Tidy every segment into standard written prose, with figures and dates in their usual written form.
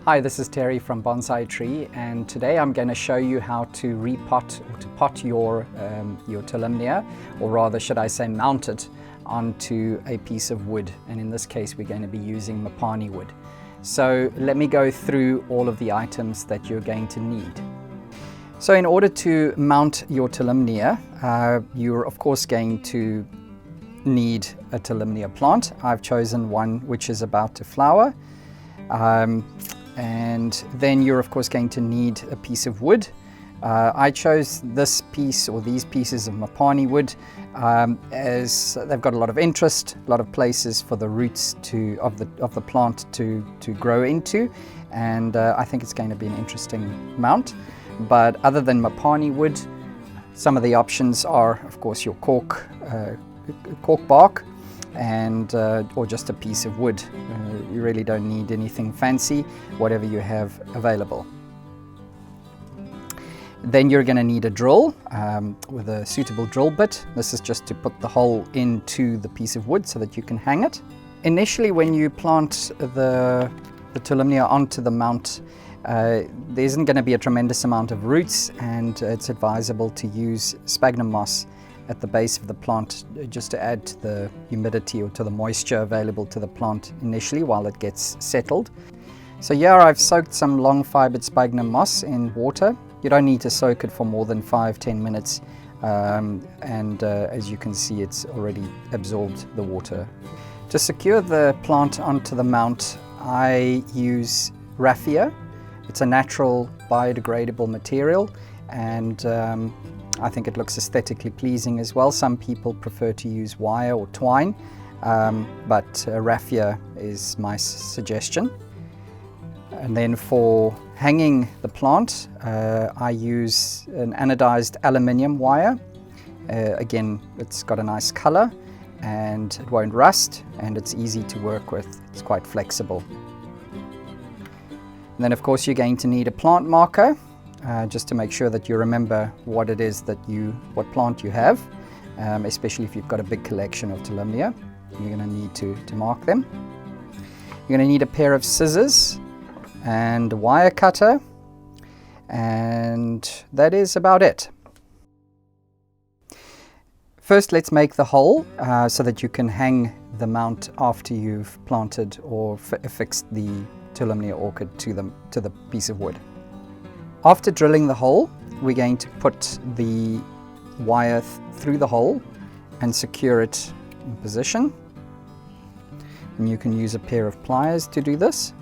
Hi, this is Terry from Bonsai Tree, and today I'm going to show you how to repot or to pot your Tolumnia, or rather should I say mount it onto a piece of wood, and in this case we're going to be using mopani wood. So let me go through all of the items that you're going to need. So in order to mount your Tolumnia, you're of course going to need a Tolumnia plant. I've chosen one which is about to flower. And then you're of course going to need a piece of wood. I chose this piece or these pieces of mopani wood as they've got a lot of interest, a lot of places for the roots of the plant to grow into, and I think it's going to be an interesting mount. But other than mopani wood, some of the options are of course your cork bark and or just a piece of wood. You really don't need anything fancy, whatever you have available. Then you're going to need a drill with a suitable drill bit. This is just to put the hole into the piece of wood so that you can hang it. Initially, when you plant the Tolumnia onto the mount, there isn't going to be a tremendous amount of roots, and it's advisable to use sphagnum moss at the base of the plant just to add to the humidity or to the moisture available to the plant initially while it gets settled. So here I've soaked some long fibered sphagnum moss in water. You don't need to soak it for more than 5-10 minutes, and as you can see, it's already absorbed the water. To secure the plant onto the mount, I use raffia. It's a natural biodegradable material, and I think it looks aesthetically pleasing as well. Some people prefer to use wire or twine, but raffia is my suggestion. And then for hanging the plant, I use an anodized aluminium wire. Again, it's got a nice color and it won't rust, and it's easy to work with. It's quite flexible. And then of course you're going to need a plant marker, just to make sure that you remember what it is what plant you have, especially if you've got a big collection of Tolumnia. You're going to need to mark them. You're going to need a pair of scissors and a wire cutter, and that is about it. First, let's make the hole so that you can hang the mount after you've planted or affixed the Tolumnia orchid to the piece of wood. After drilling the hole, we're going to put the wire through the hole and secure it in position. And you can use a pair of pliers to do this.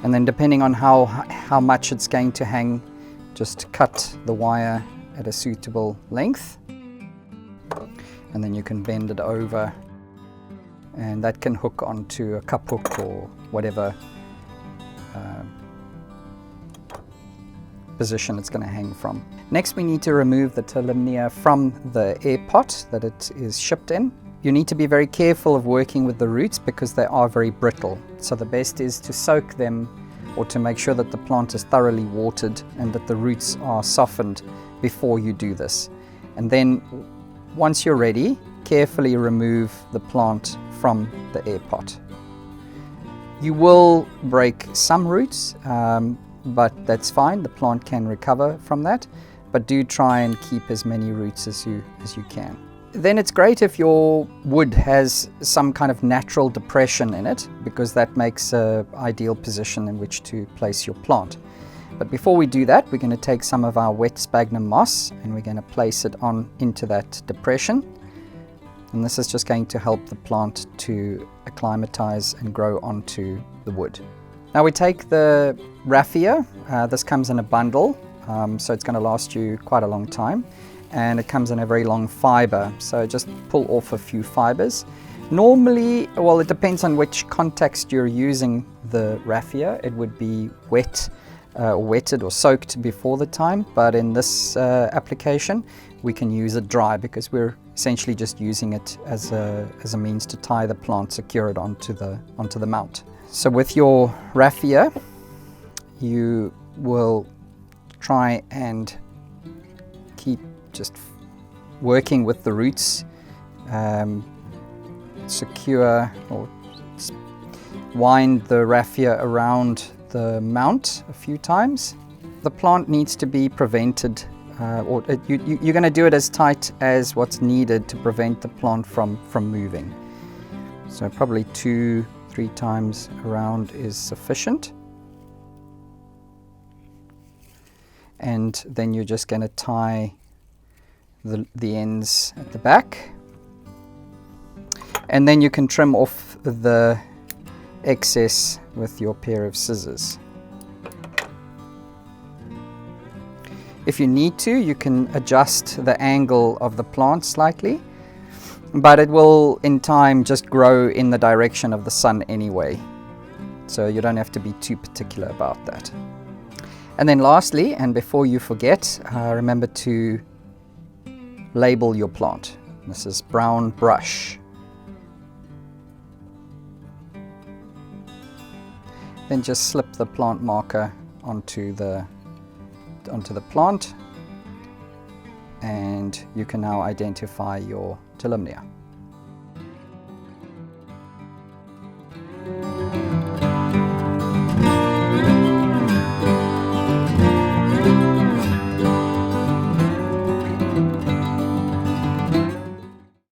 And then depending on how much it's going to hang, just cut the wire at a suitable length. And then you can bend it over, and that can hook onto a cup hook or whatever position it's going to hang from. Next, we need to remove the Tolumnia from the air pot that it is shipped in. You need to be very careful of working with the roots because they are very brittle. So the best is to soak them, or to make sure that the plant is thoroughly watered and that the roots are softened before you do this. And then once you're ready, carefully remove the plant from the air pot. You will break some roots, but that's fine. The plant can recover from that, but do try and keep as many roots as you can. Then it's great if your wood has some kind of natural depression in it, because that makes an ideal position in which to place your plant. But before we do that, we're going to take some of our wet sphagnum moss and we're going to place it into that depression. And this is just going to help the plant to acclimatize and grow onto the wood. Now we take the raffia. This comes in a bundle, so it's going to last you quite a long time. And it comes in a very long fiber, so just pull off a few fibers. Normally, well, it depends on which context you're using the raffia. It would be wet, wetted or soaked before the time, but in this application we can use it dry because we're essentially just using it as a means to tie the plant, secure it onto the mount. So with your raffia, you will try and keep just working with the roots, secure or wind the raffia around the mount a few times. The plant needs to be prevented, you're going to do it as tight as what's needed to prevent the plant from moving. So probably 2-3 times around is sufficient. And then you're just going to tie the ends at the back. And then you can trim off the excess with your pair of scissors. If you need to, you can adjust the angle of the plant slightly, but it will in time just grow in the direction of the sun anyway. So you don't have to be too particular about that. And then lastly, and before you forget, remember to label your plant. This is brown brush. Then just slip the plant marker onto the plant, and you can now identify your Tolumnia.